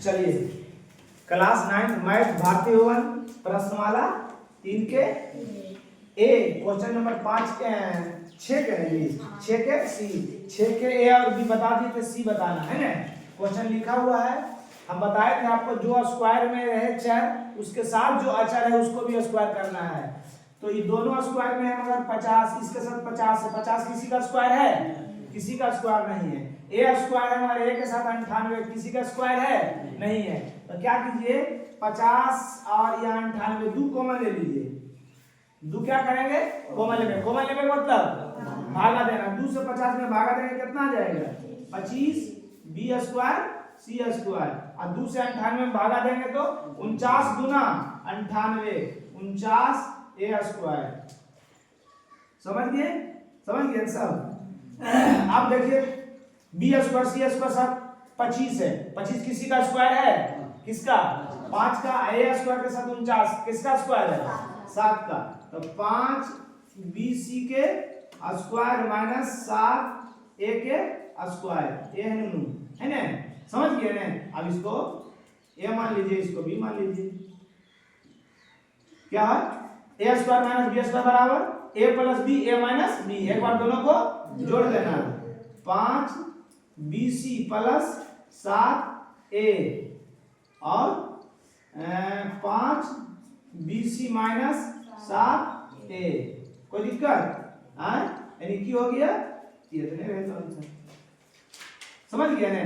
चलिए class 9 math भारतीय भवन प्रश्नमाला 3 के ए क्वेश्चन नंबर 5 के 6 के नहीं 6 के सी 6 के ए और बी बता दिए थे, सी बताना है ना। क्वेश्चन लिखा हुआ है, हम बताए थे आपको जो स्क्वायर में रहे चर उसके साथ जो अचर है उसको भी स्क्वायर करना है। तो ये दोनों स्क्वायर में है मगर 50 इसके साथ 50 है, 50 किसी का स्क्वायर है, किसी का स्क्वायर नहीं है। ए स्क्वायर है मगर ए के साथ 98 किसी का स्क्वायर है नहीं है। तो क्या कीजिए 50 और या 98 दो कॉमन ले लीजिए, दो क्या करेंगे कॉमन लेंगे, कॉमन लेंगे मतलब भागा देना, 2 से 50 में भागा देंगे कितना आ जाएगा 25 बी स्क्वायर सी स्क्वायर और 2 से 98 में भागा देंगे तो 49 गुना 98 49 ए स्क्वायर। समझ गए सब। अब देखिए बी स्क्वायर सी स्क्वायर सब 25 है, 25 किसी का स्क्वायर है, किसका 5 का, ए स्क्वायर के साथ 49 किसका स्क्वायर है 7 का। तो 5 बी सी के स्क्वायर माइनस 7 ए के स्क्वायर, ए है ना, समझ गए ना। अब इसको ए मान लीजिए, इसको बी मान लीजिए, क्या है ए स्क्वायर माइनस बी स्क्वायर बराबर A plus B A minus B. एक बार दोनों को जोड़ देना, 5 बी सी प्लस 7 ए और 5 बी सी माइनस 7 ए। कोई दिक्कत यानी की हो गया समझ गया ना।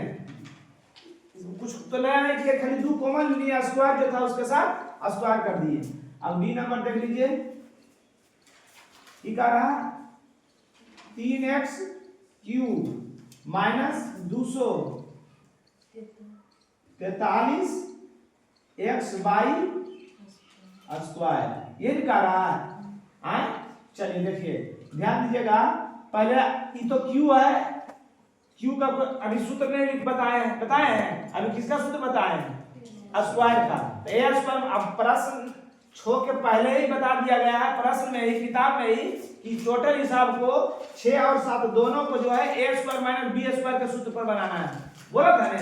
कुछ तो नया नहीं किया, खाली दो कॉमन लिया, स्क्वायर जो था उसके साथ स्क्वायर कर दिए। अब बी नंबर देख लीजिए, क्या रहा 3x cube minus 243 x by square, ये निकाल रहा है। चलिए देखिए ध्यान दीजिएगा, पहले ये तो क्यू है, क्यू का अभी सूत्र नहीं बताए हैं अभी किसका सूत्र बताए हैं स्क्वायर का। तो ए स्क्वायर अब प्रश्न छो के पहले ही बता दिया गया है, प्रश्न में ही किताब में ही कि टोटल हिसाब को 6 और 7 दोनों को जो है ए स्क्वायर माइनस बी स्क्वायर के सूत्र पर बनाना है, बोला था ना।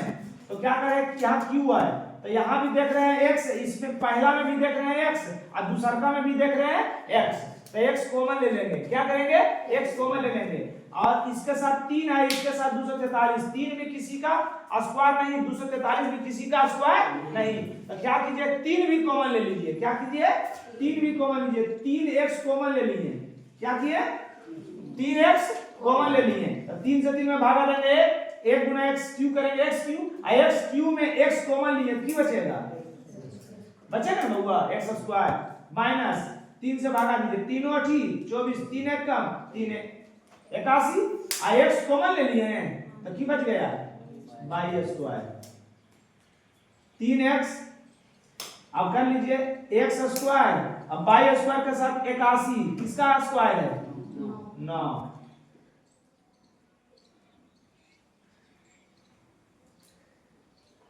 तो क्या करें, यहाँ क्यू है तो यहाँ भी देख रहे हैं x, इसमें पहला में भी देख रहे हैं x और दूसरा में भी देख रहे हैं x। तो x कॉमन ले लेंगे, क्या करेंगे x कॉमन ले लेंगे और इसके साथ 3 है, इसके साथ 243, 3 भी किसी का स्क्वायर नहीं, 243 भी किसी का स्क्वायर नहीं। तो क्या कीजिए 3 भी कॉमन ले लीजिए, क्या कीजिए 3 भी कॉमन लीजिए, 3x कॉमन ले लीजिए, क्या किए 3x कॉमन ले लिए। तो 3 से 3 में भागा देंगे, 1 गुना x क्यू करेंगे x क्यू में x कॉमन लिए, की बचेगा ना होगा x स्क्वायर माइनस 3 से भागा दीजिए, 3 और 24 3 एक कम 3 81 x कॉमन ले लिए हैं तो की बच गया बाई स्क्वायर 3x। अब कर लीजिए x स्क्वायर अब बाई स्क्वायर के साथ 81 किसका स्क्वायर है 9।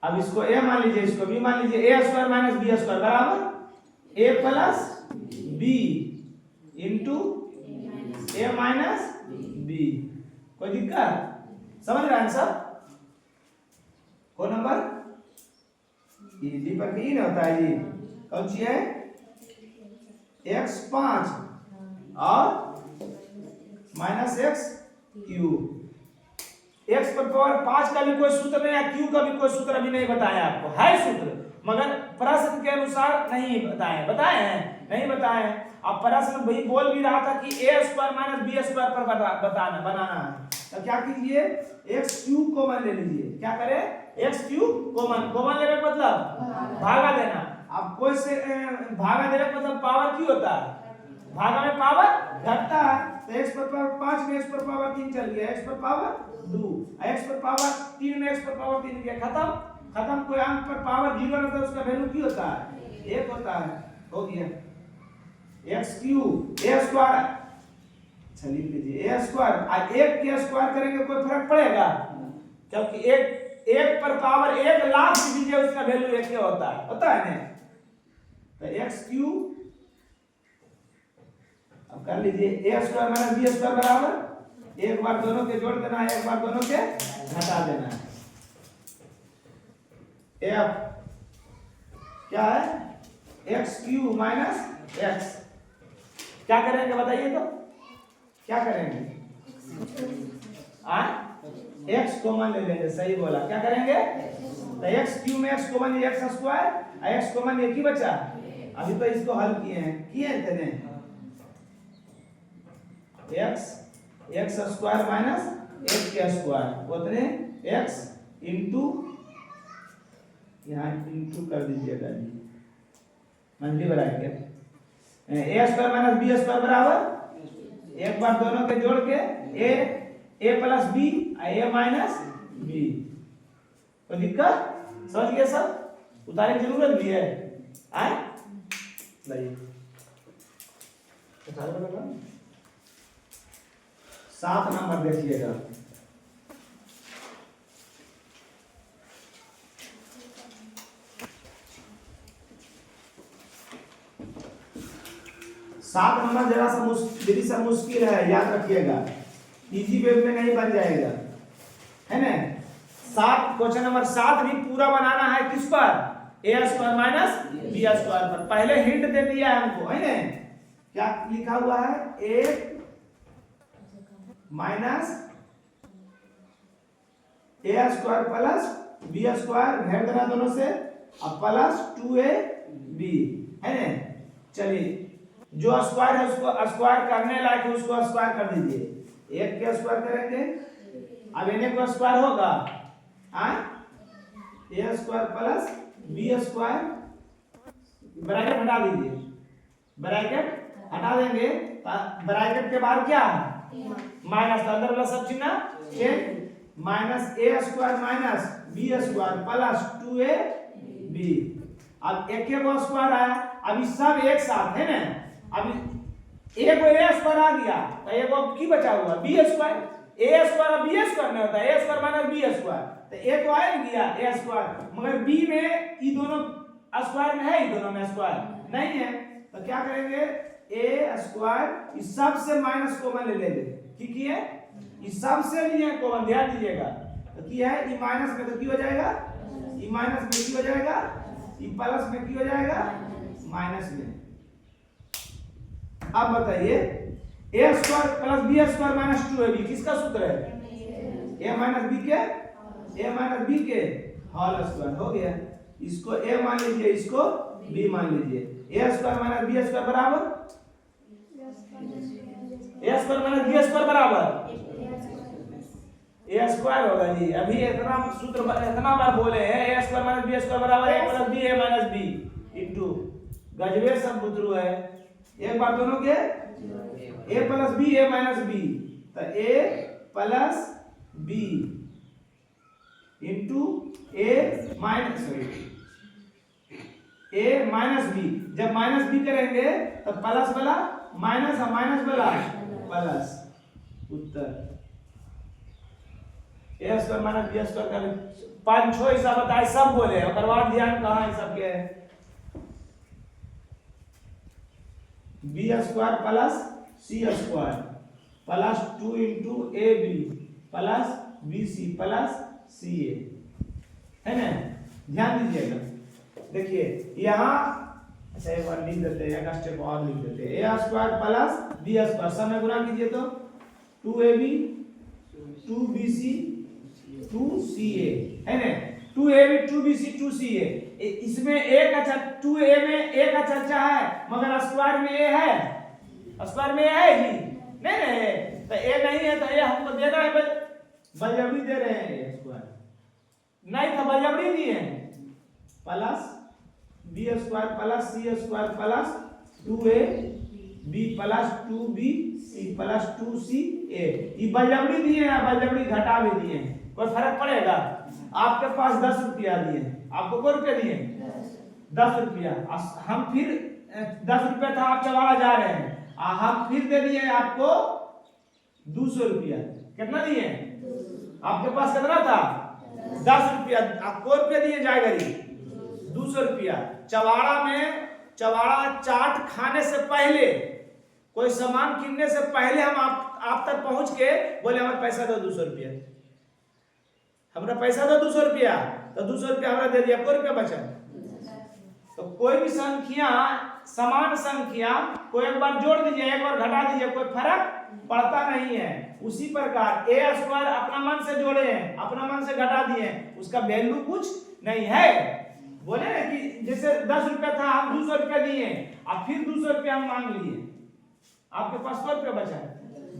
अब इसको a मान लीजिए, इसको b मान लीजिए, a square minus b square बराबर a plus b into a minus b। कोई दिक्कत समझ रहे हैं सब। कौन नंबर ये डी पर की नहीं होता है, ये कौन सी है x 5 और माइनस x क्यूब। x पर पावर 5 का भी कोई सूत्र नहीं है, q का भी कोई सूत्र अभी नहीं बताया आपको, है सूत्र मगर प्रश्न के अनुसार नहीं बताए हैं नहीं बताए हैं। अब प्रश्न भाई बोल भी रहा था कि a square minus B square पर बनाना है। तो क्या कीजिए x क्यूब कॉमन ले लीजिए, क्या करें x क्यूब कॉमन लेने का मतलब भागा देना। अब कोई से भागा देने का मतलब पावर की होता है, भागा में पावर घटता है। तो x पर पावर 5 में x पर पावर 3 चल गया, x पर पावर 2 x पर पावर 3 में x पर पावर 3 गया, खत्म। कोई अंक पर पावर 0 रहता है उसका वैल्यू की होता है 1 होता है, हो गया x क्यूब a स्क्वायर। चलिए लीजिए a स्क्वायर और 1 के स्क्वायर करेंगे कोई फर्क पड़ेगा, क्योंकि 1 पर पावर 1 लाख दीजिए उसका वैल्यू 1 होता है ना। तो x क्यूब अब कर लीजिए a square minus b square बराबर, एक बार दोनों के जोड़ देना है, एक बार दोनों के घटा देना है। एफ क्या है एक्स क्यू माइनस एक्स। क्या करेंगे बताइए तो, क्या करेंगे एक्स कॉमन ले लेंगे, सही बोला। क्या करेंगे तो एक्स क्यू में x common, x square x common एक ही बचा। अभी तो इसको हल किए थे एक्स स्क्वायर माइनस एक्स के स्क्वायर उतने एक्स इंटू, यहाँ इंटू कर दीजिएगा जी, मंथली ब्रैकेट ए स्क्वायर माइनस बी स्क्वायर बराबर एक बार दोनों के जोड़ के ए plus B A minus B. कोई दिक्कत? समझ गए सब? उतारने की जरूरत भी है आए लाइए 7 नंबर देखिएगा। सात नंबर जरा सा मुश्किल है, याद रखिएगा, इजी वे में नहीं बन जाएगा, है ना। 7 क्वेश्चन नंबर 7 भी पूरा बनाना है किस पर, ए स्क्वायर माइनस बी स्क्वायर पर। पहले हिंट दे दिया है हमको, है ना। क्या लिखा हुआ है A minus A square plus B square, घेर देना दोनों से, अब प्लस 2ab, है ना। चलिए जो स्क्वायर है उसको स्क्वायर करने लायक है उसको स्क्वायर कर दीजिए। एक के स्क्वायर करेंगे, अब इन्हें को स्क्वायर होगा A square plus B square, bracket हटा दीजिए, ब्रैकेट हटा देंगे, ब्रैकेट के बाद क्या है माइनस, अंदर वाला सब चिन्ह change, minus A square minus B square plus 2ab। अब एक के स्क्वायर आया, अभी सब एक साथ है ना। अभी एक को ए स्क्वायर आ गया तो एक को की बचा हुआ बी स्क्वायर, ए स्क्वायर और बी स्क्वायर नहीं होता, ए स्क्वायर माइनस बी स्क्वायर, तो एक को आ गया ए स्क्वायर, मगर बी में ये दोनों स्क्वायर में है, ये दोनों में स्क्वायर नहीं है, तो क्या करेंगे ए स्क्वायर इस सब से माइनस कॉमन ले लेंगे। ठीक है, इस सब से लिए कॉमन, ध्यान दीजिएगा, तो क्या है ई माइनस में तो की हो जाएगा, ई माइनस में की हो जाएगा, ई प्लस में की हो जाएगा माइनस में। अब बताइए A square plus B square minus 2ab किसका सूत्र है, ए माइनस बी के होल स्क्वायर हो गया। इसको ए मान लीजिए, इसको बी मान लीजिए, ए स्क्वायर माइनस बी स्क्वायर बराबर ए स्क्वायर माइनस बी स्क्वायर बराबर ए स्क्वायर होगा जी। अभी इतना सूत्र इतना बार बोले हैं, A square minus B square बराबर A plus B A minus B into गजबे सब बुतरू है। एक बार दोनों के a plus B A minus B, तो a plus B into A minus B. जब माइनस बी करेंगे तो प्लस वाला माइनस और माइनस वाला प्लस, उत्तर A square minus B square का 5-6 हिसाब बताए सब बोले, और बाद ध्यान कहाँ है सबके है, B square plus C square plus 2 into A B plus B C plus C A, है ना। ध्यान दीजिएगा, देखिए यहाँ अच्छा एक बार लिख देते हैं, एक स्टेप और लिख देते हैं, A square plus B square सब में गुना कीजिए तो 2ab 2bc 2ca, है ना। 2ab 2bc 2ca, इसमें एक अच्छा 2a में एक अच्छा है, मगर स्क्वायर में ए है, स्क्वायर में ए है जी नहीं, तो ए नहीं है तो ए हमको देना है, बलजबरी दे रहे हैं, स्क्वायर नहीं था बलजबरी दिए हैं, plus B square plus C square plus 2ab plus 2bc plus 2ca, ये बलजबरी दिए हैं, बलजबरी घटा भी दिए हैं, कोई फर्क पड़ेगा? आपके पास 10 रुपया दिए, आपको कोई रुपया दिए 10 रुपया, हम फिर 10 रुपया था आप चवाड़ा जा रहे हैं, हम फिर दे दिए आपको 200 रुपया। कितना दिए आपके पास, कितना था 10 रुपया, आपको रुपया दिए जाएगा 200 रुपया। चवाड़ा में चवाड़ा चाट खाने से पहले, कोई सामान किनने से पहले हम आप तक पहुंच के बोले हमारा पैसा दो 200 रुपया, हमारा पैसा दो 200 रुपया, तो 200 रुपया हमरा दे दिया, कोई रुपया बचा। तो कोई भी संख्या, समान संख्या को एक बार जोड़ दीजिए, एक बार घटा दीजिए, कोई फर्क पड़ता नहीं है। उसी प्रकार ए स्क्वायर अपना मन से जोड़े हैं, अपना मन से घटा दिए, उसका वैल्यू कुछ नहीं है। बोले ना कि जैसे 10 रुपया था, हम 200 रुपया दिए और फिर 200 रुपया हम मांग लिए, आपके पास कितना रुपया बचा?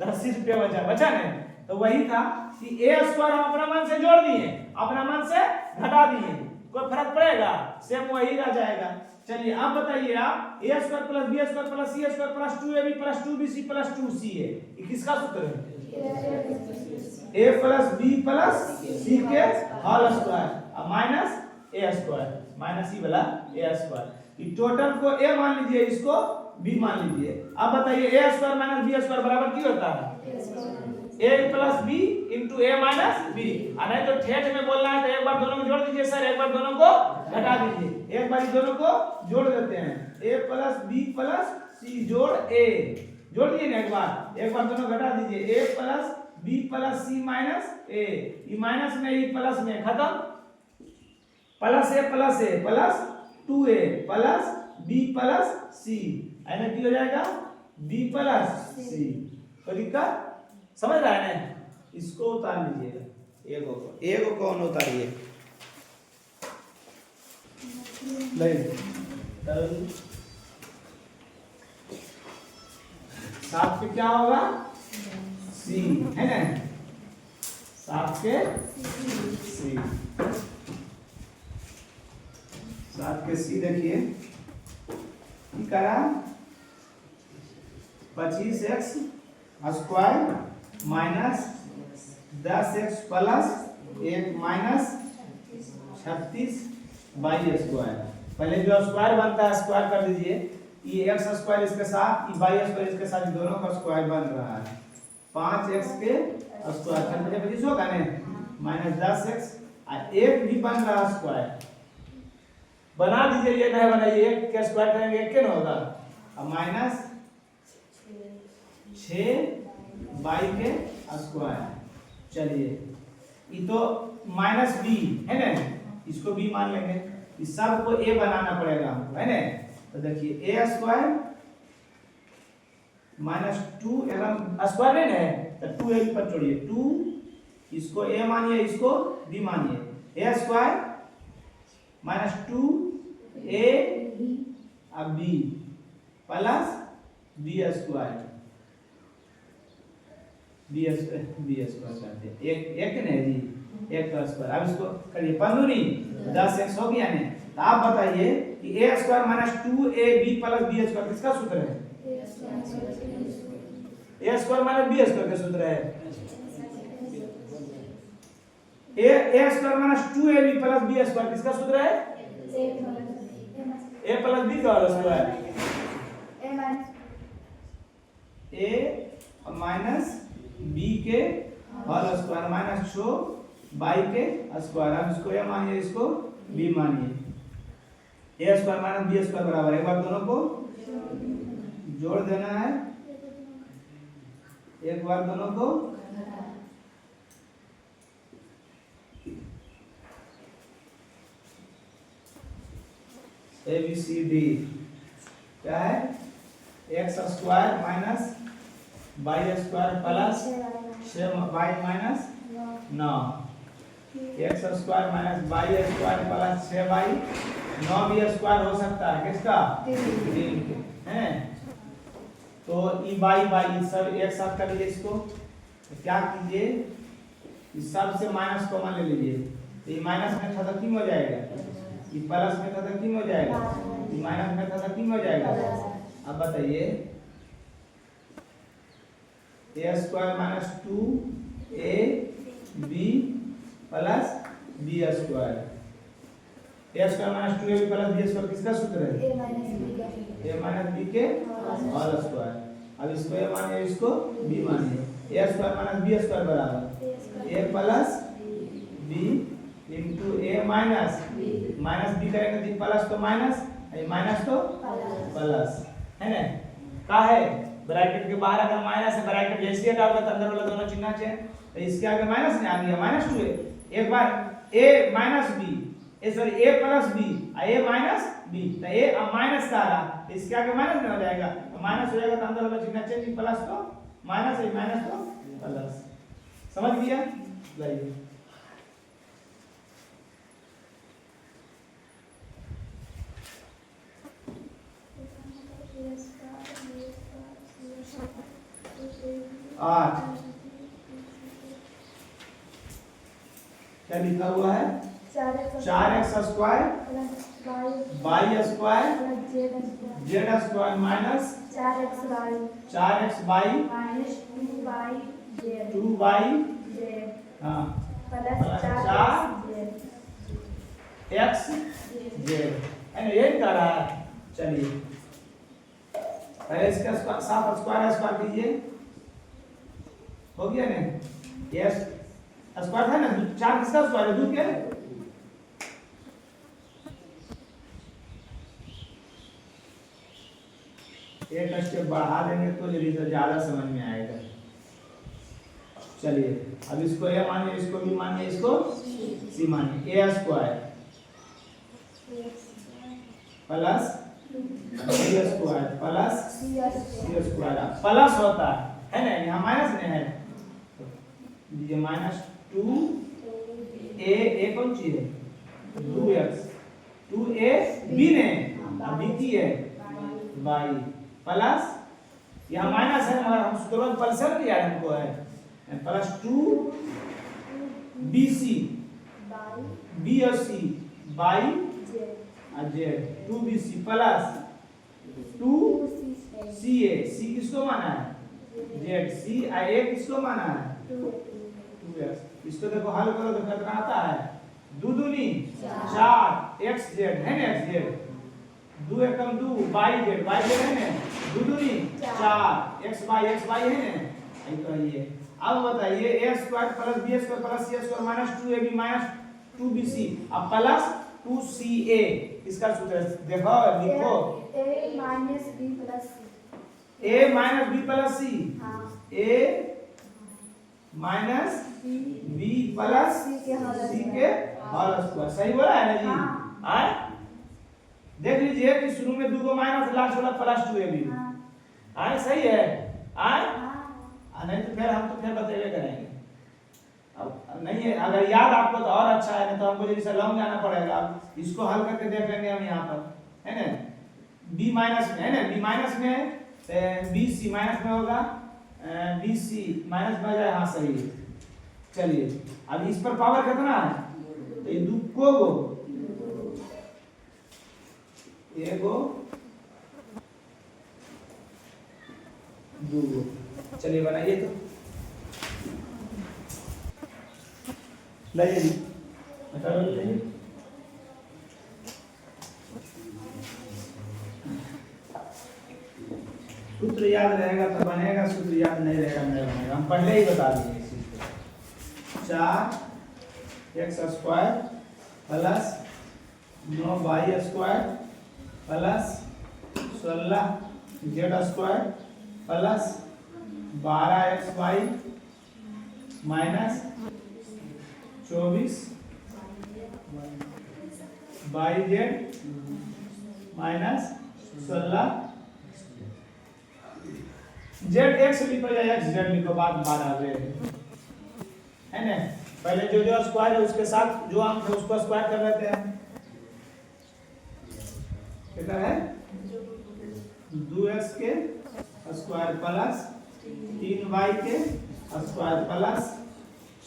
10 रुपया बचा नहीं। तो वही था कि ए स्क्वायर हम अपना मन से जोड़ दिए, अपना मन से घटा दिए, कोई फर्क पड़ेगा? सेम वही रह जाएगा। चलिए अब बताइए आप, A square plus B square plus C square plus 2ab plus 2bc plus 2ca, ये किसका सूत्र है? a plus b plus c के whole square minus a square, minus ई वाला a स्क्वायर। ये टोटल को a मान लीजिए, इसको b मान लीजिए। अब बताइए a square minus b square बराबर क्या होता है? a plus b into a minus b। नहीं तो ठेठ में बोलना है तो एक बार दोनों को जोड़ दीजिए सर, एक बार दोनों को घटा दीजिए। एक बार दोनों को जोड़ देते हैं, a plus b plus c जोड़ a, जोड़ दिए ना एक बार दोनों घटा दीजिए, a plus b plus c minus a, ये माइनस में ये प्लस में खत्म, plus a plus 2a plus b plus c, ऐसा क्या हो जाएगा? b plus c। कोई दिक्कत? समझ रहा है ना? इसको उतार लीजिएगा, एगो कौन उतारिए, ले सात पे क्या होगा? c है ना, सात के c, सात के c देखिए की करा 25x square minus 10x plus 1 minus 36 by square. पहले जो स्क्वायर बनता है स्क्वायर कर दीजिए, ये x स्क्वायर इसके साथ, ये बाई स्क्वायर इसके साथ, दोनों का स्क्वायर बन रहा है 5x के स्क्वायर 25 होगा ना, माइनस 10x और एक भी बन रहा स्क्वायर, बना दीजिए, ये नहीं बनाइए, एक के स्क्वायर करेंगे एक के ना होगा, और माइनस 6 बाई के स्क्वायर। चलिए ये तो माइनस बी है ना, इसको बी मान लेंगे, इस सब को ए बनाना पड़ेगा हमको, है ना। तो देखिए ए स्क्वायर माइनस 2 एवं स्क्वायर है ना, तो 2 ए पर छोड़िए, 2 इसको ए मानिए, इसको बी मानिए, ए स्क्वायर माइनस 2 ए और B plus B square, B square करते हैं, एक नहीं जी, एक का स्क्वायर। अब इसको करिए पंदूरी, 10x हो गया ना। तो आप बताइए कि a square minus 2ab plus b square किसका सूत्र है? a square minus b square का सूत्र है। a square minus 2ab plus b square किसका सूत्र है? a प्लस b का स्क्वायर, a माइनस b के होल स्क्वायर माइनस 6 बाई के स्क्वायर। अब इसको a मानिए, इसको b मानिए, a square minus b square बराबर, एक बार दोनों को जोड़ देना है, एक बार दोनों को a b c d क्या है? x square minus by square plus 6 by minus 9, x square minus by square plus 6 by 9 भी स्क्वायर हो सकता है, किसका? 3 के हैं। तो ई बाई बाई सब एक साथ कर लीजिए इसको, तो क्या कीजिए, इस सब से माइनस कॉमन ले लीजिए, तो ये माइनस में था तो किम हो जाएगा, ये प्लस में था तो किम हो जाएगा, ये माइनस में था तो किम हो जाएगा। अब बताइए a square minus 2ab plus b square, a square minus 2ab plus b square किसका सूत्र है? a माइनस b के होल स्क्वायर। अब इसको a मानिए, इसको b मानिए, a square minus b square बराबर a plus b into a minus b करेंगे तो प्लस तो माइनस, माइनस तो प्लस, है ना। का है ब्रैकेट के बाहर अगर माइनस है, ब्रैकेट जैसे डालोगे तो अंदर वाला दोनों चिन्ह है, तो इसके आगे माइनस नहीं आ गया, माइनस 2 है। एक बार a minus b A plus B A minus B, तो ए अब माइनस का आ रहा, तो इसके आगे माइनस में हो जाएगा, तो माइनस हो जाएगा तो अंदर वाला चिन्ह चेंज, प्लस तो माइनस है, माइनस तो प्लस। समझ गया? लाइए आठ, क्या लिखा हुआ है? 4x square Y square Z square minus 4x Y 2y हाँ प्लस 4x जेड, यही कर रहा है। चलिए पहले इसका साथ स्क्वायर कीजिए, हो गया नहीं? यस स्क्वायर था ना, 4 किसका स्क्वायर है? 2 के। एक स्टेप बढ़ा देंगे तो रिजल्ट ज्यादा समझ में आएगा। चलिए अब इसको ए मानिए, इसको बी मानिए, इसको सी मानिए। A square plus B square plus C square plus होता है ना, यहाँ माइनस नहीं है, ये माइनस 2 ए कौन चीज है? 2x 2a बी ने बी की है y प्लस, यहाँ माइनस है मगर हम सूत्र पल्सर लिया है हमको है, प्लस 2 bc b और c by Z 2bc plus 2ca, c किसको माना है? जेड, c a किसको माना है? 2x। इसको देखो हल करो तो कितना आता है? 2 दूनी 4 x जेड है ना, x जेड 2 एकम 2 y जेड है ना, 2 दूनी 4 x y है ना, यही कहिए। अब बताइए a square plus b square plus c square minus 2ab minus 2bc अब प्लस 2ca, इसका सूत्र देखो लिखो a minus b plus c, a minus b plus c, a minus b plus c के होल स्क्वायर, सही बोला है ना जी? आए देख लीजिए कि शुरू में 2 को माइनस, लास्ट वाला प्लस 2ab, आए सही है? आए नहीं तो फिर हम तो फिर बतेबे करेंगे। अब नहीं है, अगर याद आपको तो और अच्छा है, नहीं तो हमको जैसे लॉन्ग जाना पड़ेगा। अब इसको हल करके देख लेंगे हम यहाँ पर, है ना? b माइनस में है ना, b माइनस में bc माइनस में होगा, bc माइनस में आ जाए, हाँ सही है। चलिए अब इस पर पावर कितना है? तो ये 2 को एगो 2 गो, चलिए बनाइए तो लाइए जी, सूत्र याद रहेगा तो बनेगा, सूत्र याद नहीं रहेगा नहीं बनेगा, हम पहले ही बता दिए। 4x square plus 9y square plus 16z square plus 12xy minus 24 yz minus 16 Z x लिखो या एक्स जेड लिखो, बात बराबर है ना। पहले जो स्क्वायर है उसके साथ जो अंक है उसको स्क्वायर कर लेते हैं, कितना है? 2x के स्क्वायर प्लस 3y के स्क्वायर प्लस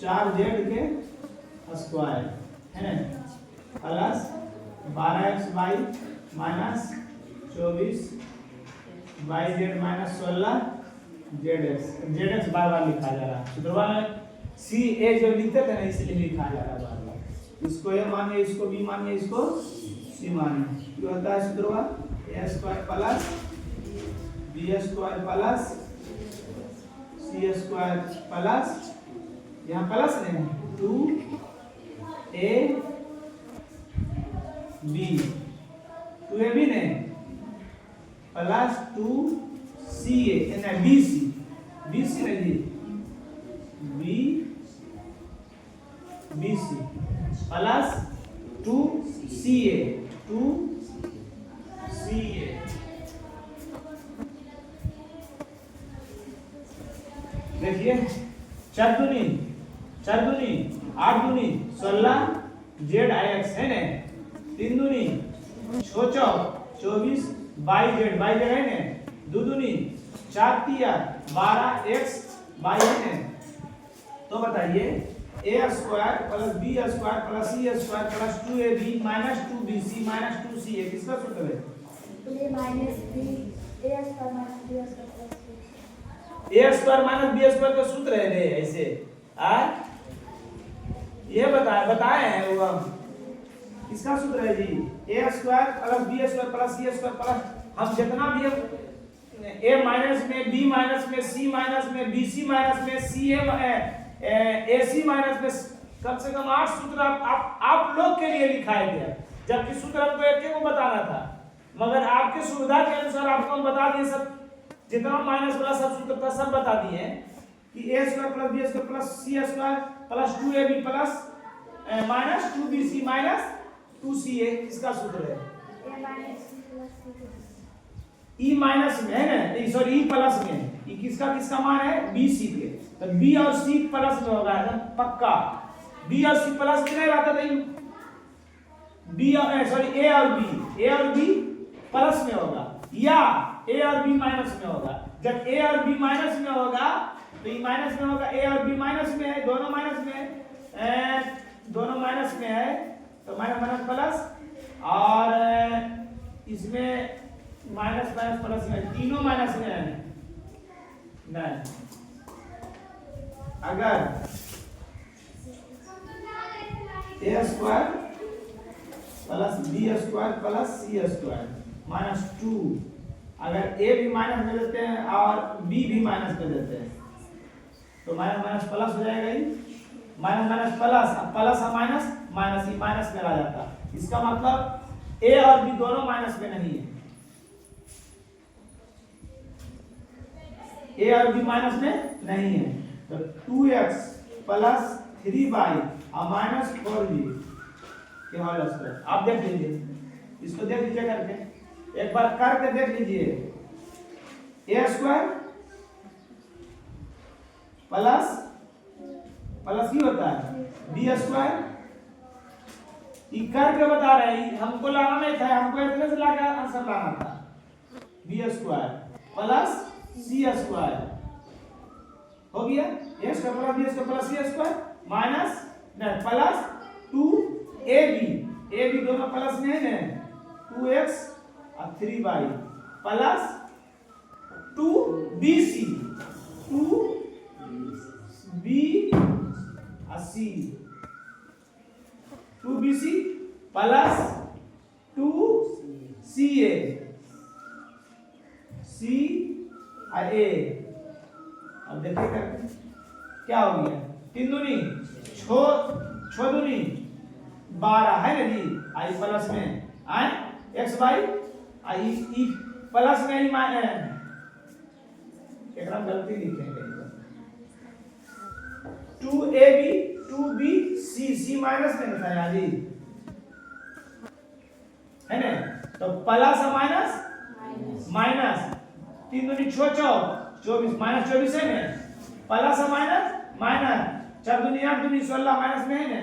4z के स्क्वायर है ना, plus 12xy minus 24 yz minus 16 zx बार बार लिखा जा रहा है, सूत्र में सी ए जो लिखते थे ना इसलिए लिखा जा रहा है बार बार। इसको ए मानिए, इसको बी मानिए, इसको सी मानिए। क्या होता है सूत्र? A square plus B square plus C square plus, यहाँ प्लस नहीं 2ab 2ab नहीं प्लस 2ca यानी bc नहीं bc प्लस 2 2ca 2ca। देखिए 4 दूनी 8 दूनी 16 जेड आई एक्स है ना, 3 दूनी 6 चौक 24 बाई जेड है ना, 2 दूनी 4 तिया 12 एक्स बाई है ना। तो बताइए a square plus b square plus c square plus 2ab minus 2bc minus 2ca किसका सूत्र है? a minus b a square minus b square plus a square minus b square का सूत्र है रे ऐसे आ ये बताए हैं वो किसका सूत्र है जी? a square plus b square plus c square plus हम जितना भी a माइनस में b माइनस में c माइनस में bc माइनस में ca AC माइनस में कम से कम 8 सूत्र आप लोग के लिए लिखाया गया, जबकि सूत्र हमको एक को बताना था, मगर आपके सुविधा के अनुसार आपको हम बता दिए सब, जितना माइनस वाला सब सूत्र था सब बता दिए कि a square plus b square plus c square plus 2ab plus minus 2bc minus 2ca इसका सूत्र है। a minus c plus c e minus में है ना, सॉरी e प्लस में e किसका मान है bc के, तो b और c प्लस में होगा एकदम पक्का। b और c प्लस में नहीं रहता था, b और सॉरी a और b प्लस में होगा या a और b माइनस में होगा। जब a और b माइनस में होगा तो e माइनस में होगा, a और b माइनस में है, दोनों माइनस में है तो माइनस प्लस और इसमें माइनस प्लस में तीनों माइनस में है नहीं। अगर a square plus b square plus c square minus 2, अगर a भी माइनस में देते हैं और b भी माइनस में देते हैं तो माइनस प्लस हो जाएगा, ही माइनस प्लस, अब प्लस और माइनस ही माइनस में आ जाता। इसका मतलब a और b दोनों माइनस में नहीं है, a और b माइनस में नहीं है, तो 2x प्लस 3y और माइनस 4b के होल स्क्वायर। आप देख लीजिए, इसको देख लीजिए करके, एक बार करके देख लीजिए। a स्क्वायर प्लस ही होता है b स्क्वायर, ये करके बता रहे हैं, हमको लाना नहीं था, हमको इतने से लाकर आंसर लाना था। b square plus c square हो गया, a square plus b square plus c square minus plus 2ab दोनों प्लस में है ना, 2x और 3y plus 2bc 2bc plus 2ca a। अब देखिए करके क्या हो गया, 3 दूनी 6 दूनी 12 है ना जी, आई प्लस में आई x by I E plus में ही एकदम गलती लिखेंगे, 2ab 2bc माइनस में था यार जी है ना, तो प्लस माइनस 3 दूनी 6 24 माइनस 24 है ना, प्लस माइनस 4 दूनी 8 दूनी 16 माइनस में है ना।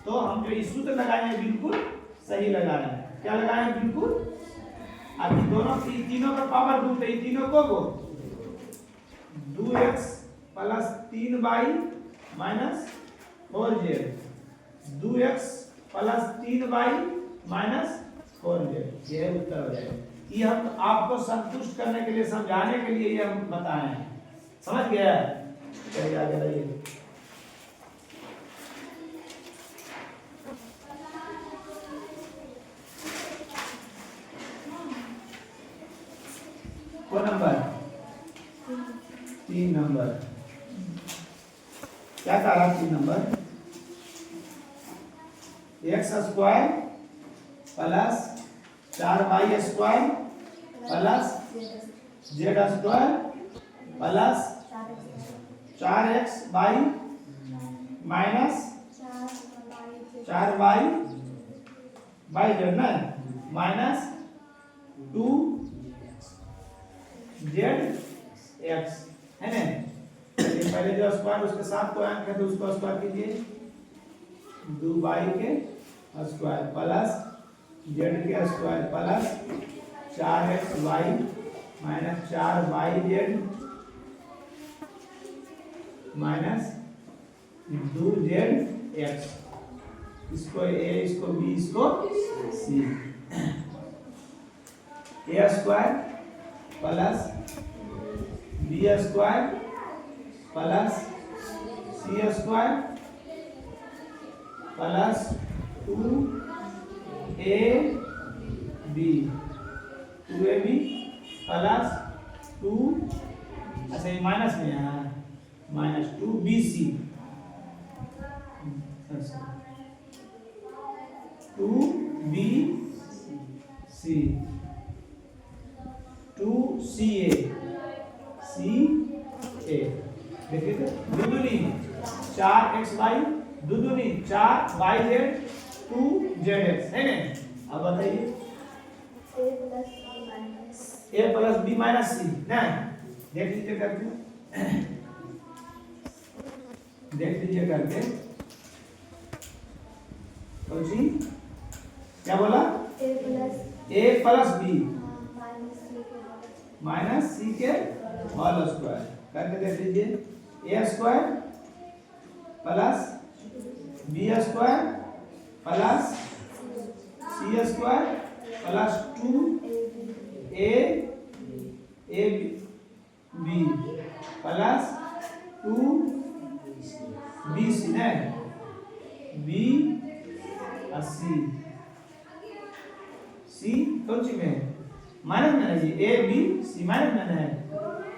तो हम जो इस सूत्र लगाए हैं बिल्कुल सही लगा रहे हैं, क्या लगाए हैं बिल्कुल। अब दोनों तीनों का पावर 2 तो तीनों को 2x plus 3y minus 4z 2x plus 3y minus 4z, यह उत्तर हो जाएगा। ये हम आपको संतुष्ट करने के लिए, समझाने के लिए ये हम बताए हैं, समझ गया। चलिए आगे रहिए। कौन नंबर 3 नंबर क्या कह रहा 3 number, x square plus 4y square plus z square plus 4x by minus 4y by Z ना माइनस 2 जेड एक्स है ना। चलिए पहले जो स्क्वायर उसके साथ कोई अंक है तो उसको स्क्वायर कीजिए 2y के स्क्वायर प्लस जेड के square plus 4xy minus 4yz minus 2zx। इसको a इसको b इसको c a square plus b square plus c square plus 2ab plus 2 अच्छा ये माइनस में है माइनस 2bc 2bc 2ca देखिए तो दुदुनी 4xy दुदुनी 4yz 2zx है ना। अब बताइए a plus b minus c ना देख लीजिए करके तो जी क्या बोला a plus b minus c के होल स्क्वायर करके देख लीजिए a square plus b square plus c square plus 2ab plus 2bc ना b और c कौन सी में माइनस में है जी a b c माइनस में है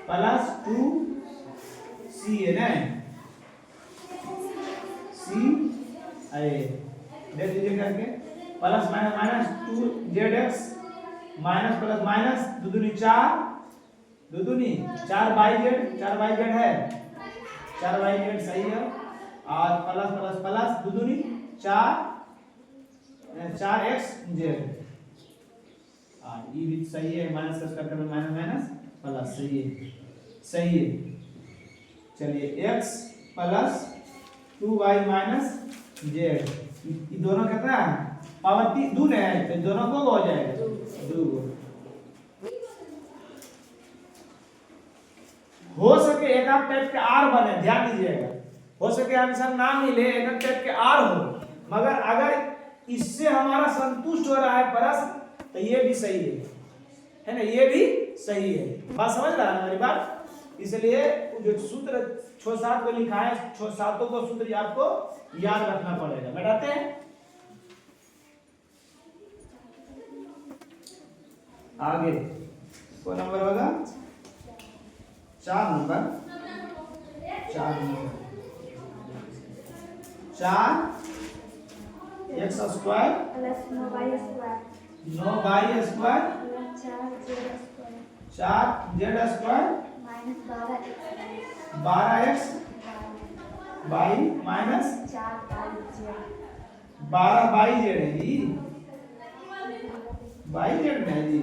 प्लस 2c है ना c है देख लीजिए करके plus minus minus 2zx minus plus minus दुदुनी 4yz है 4yz सही है और प्लस प्लस प्लस दुदुनी 4xz ये भी सही है माइनस का स्क्वायर करना माइनस माइनस प्लस सही है। चलिए x plus 2y minus z ये दोनों कितना है पावर 3 दूर है तो दोनों को हो जाएगा 2 हो सके एक आध टाइप के r बने ध्यान दीजिएगा हो सके आंसर ना मिले एक आध टाइप के r हो मगर अगर इससे हमारा संतुष्ट हो रहा है प्रश्न तो ये भी सही है ना ये भी सही है बात समझ रहा है हमारी बात। इसलिए जो सूत्र 6-7 को लिखा है 6-7 को सूत्र आपको याद रखना पड़ेगा। बैठाते हैं आगे कौन नंबर होगा 4 number 4 x square plus 9y square 9y square 4z square minus 12x y minus 4yz 12yz है जी yz है जी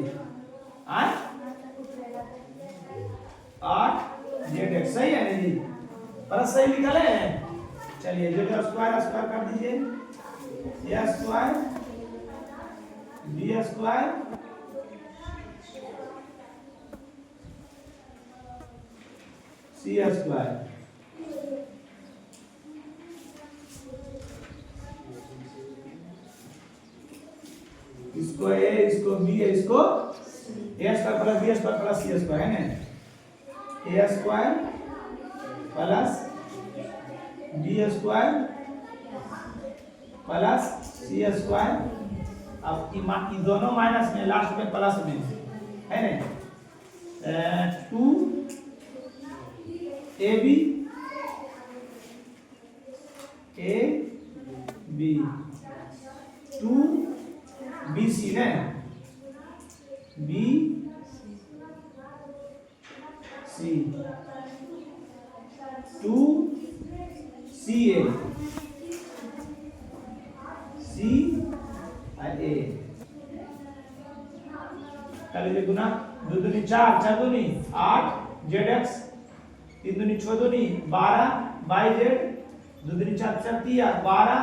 8zx सही है ना जी प्लस सही निकले हैं। चलिए जो स्क्वायर कर दीजिए a square b square c square इसको a इसको b इसको a square plus b square plus c square है ना a square plus b square plus c square अब ये दोनों माइनस में लास्ट में प्लस में है ना 2 ab ab 2 bc ना b c 2 ca c और a ए। कर लीजिए गुना, 2 दूनी 4, 4 दूनी 8 ZX, 3 दूनी 6 दूनी 12 YZ, 2 दूनी 4 4 12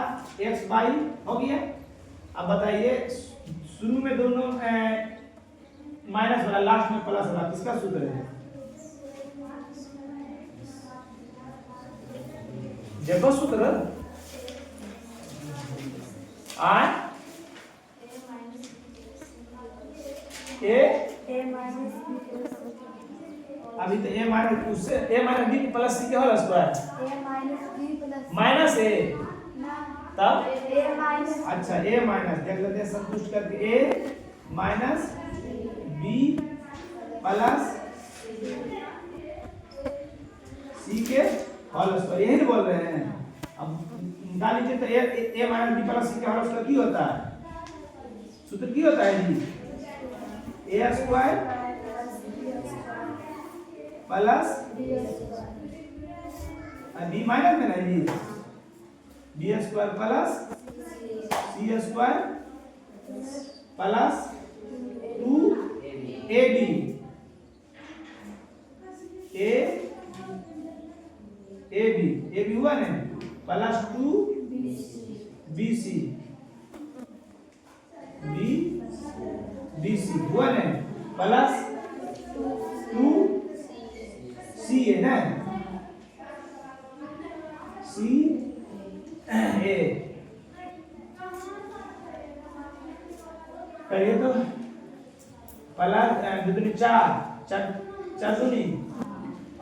XY हो गया। अब बताइए शुरू में दोनों माइनस वाला, लास्ट में प्लस वाला, किसका सूत्र है? देखो सूत्र आर ए अभी तो ए माइनस उससे ए माइनस बी प्लस सी के होल स्क्वायर माइनस ए तब अच्छा ए माइनस देख लेते हैं संतुष्ट करके ए माइनस बी प्लस सी के होल स्क्वायर, यही बोल रहे हैं। अब निकाल लीजिए तो ए माइनस बी प्लस सी के होल स्क्वायर की होता है, सूत्र की होता है जी ए स्क्वायर प्लस बी माइनस में ना G B square plus C square plus 2ab ab हुआ ना प्लस 2bc bc हुआ ना प्लस 2c है ना c a करिए तो प्लस 2 दूनी 4 दूनी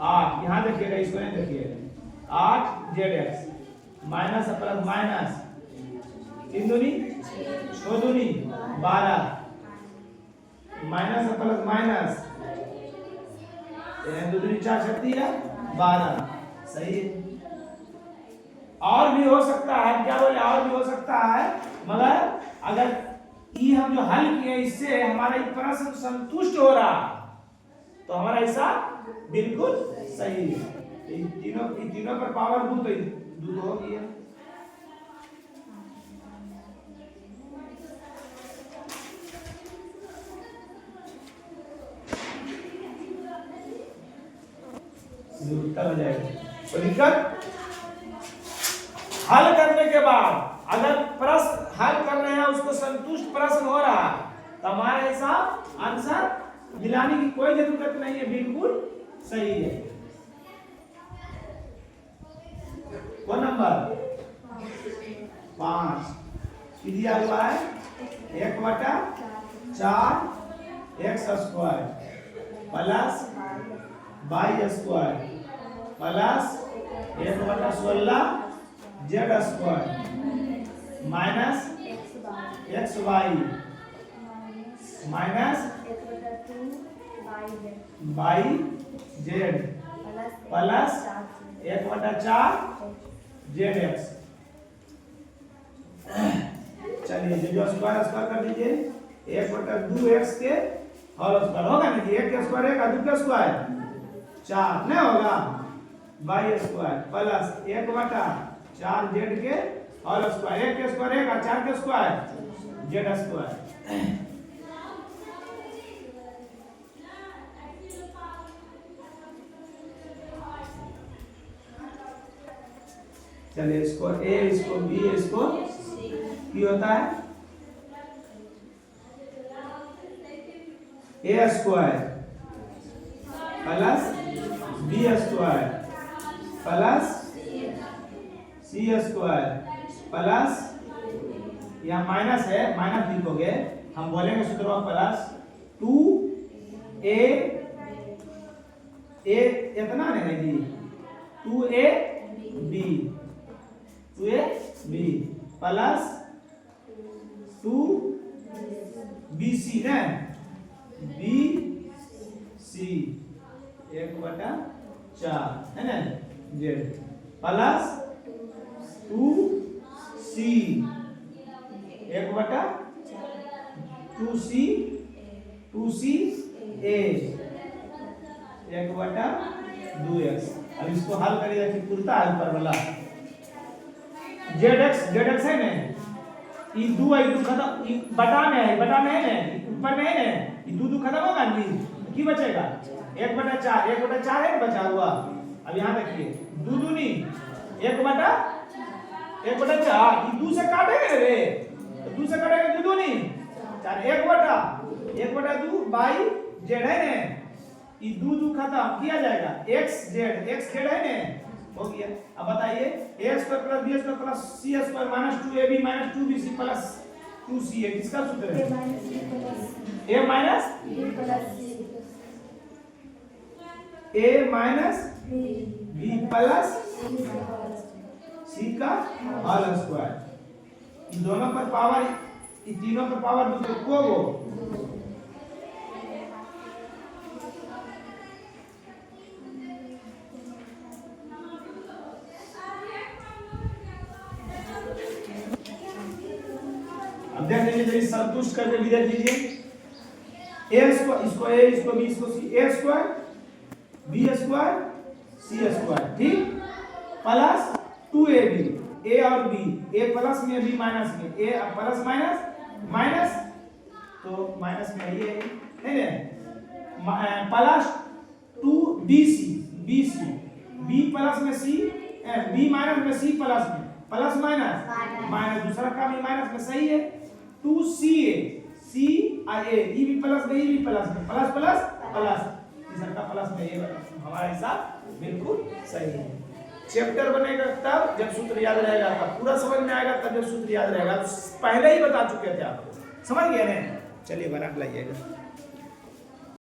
8, यहाँ देखिएगा इसको नहीं देखिए 8 ZX माइनस प्लस माइनस 3 दूनी 6 दूनी 12 माइनस प्लस माइनस 2 दूनी 4 12 सही है। और भी हो सकता है, क्या बोले और भी हो सकता है, मगर अगर ये हम जो हल किए इससे हमारा ये प्रश्न संतुष्ट हो रहा तो हमारा हिसाब बिल्कुल सही है। तीनों पर पावर 2 तो 2 हो गया। उत्तर हो जाएगा। तो दिक्कत हल करने के बाद अगर प्रश्न हल कर रहे हैं उसको संतुष्ट प्रश्न हो रहा तो हमारे हिसाब आंसर मिलाने की कोई जरूरत नहीं है, बिल्कुल सही है। कौन नंबर 5 दिया हुआ है 1/4 x square plus y square plus 1/16 z square minus xy minus yz plus 1/4 zx। चलिए जो स्क्वायर कर दीजिए 1/2x के होल स्क्वायर होगा ना कि 1 के स्क्वायर है का 2 के स्क्वायर 4 नहीं होगा y स्क्वायर प्लस 1/4 z के होल स्क्वायर 1 के स्क्वायर है का 4 के स्क्वायर z स्क्वायर। चलिए इसको a इसको b इसको c होता है a square plus b square plus c square plus यहाँ माइनस है माइनस लिखोगे हम बोलेंगे सूत्र में प्लस 2a इतना नहीं जी 2ab प्लस 2bc ना bc 1/4 है ना z plus 2c 2ca 1/2x। अब इसको हल करिएगा कि पूर्णता हल पर वाला zx है ना ई दू खत्म, ई बटा में है ना, ऊपर में है ना, ई दू खत्म होगा नी, की बचेगा 1/4, 1/4 है बचा हुआ। अब यहाँ देखिए दू दूनी 1/4, ई दू से काटेंगे रे, तो दू से काटेंगे दू दूनी 4, 1/2 बाई जेड है ना, ई दू खत्म किया जाएगा, x z है ना, हो गया। अब बताइए a² + b² + c² - 2ab - 2bc + 2ca किसका सूत्र है? a - b + c का होल स्क्वायर। इन दोनों पर पावर, इन तीनों पर पावर दूसरे को वो अब देख लीजिए, जल्दी संतुष्ट करके भी देख लीजिए। a स्क्वायर, इसको a, इसको b, इसको c, a square b square c square, ठीक, प्लस 2ab, a और b, a प्लस में b माइनस में, a प्लस माइनस तो माइनस में ये है ना, प्लस 2bc, b प्लस में c, b माइनस में c प्लस में, प्लस माइनस दूसरा का भी माइनस में, सही है। 2ca, c a, e भी प्लस में, e भी प्लस में, प्लस तीसरा का प्लस में, ये हमारा हिसाब बिल्कुल सही है। चैप्टर बनेगा तब जब सूत्र याद रहेगा, तब पूरा समझ में आएगा, तब जब सूत्र याद रहेगा। पहले ही बता चुके थे आपको, समझ गए ना? चलिए बना लाइएगा।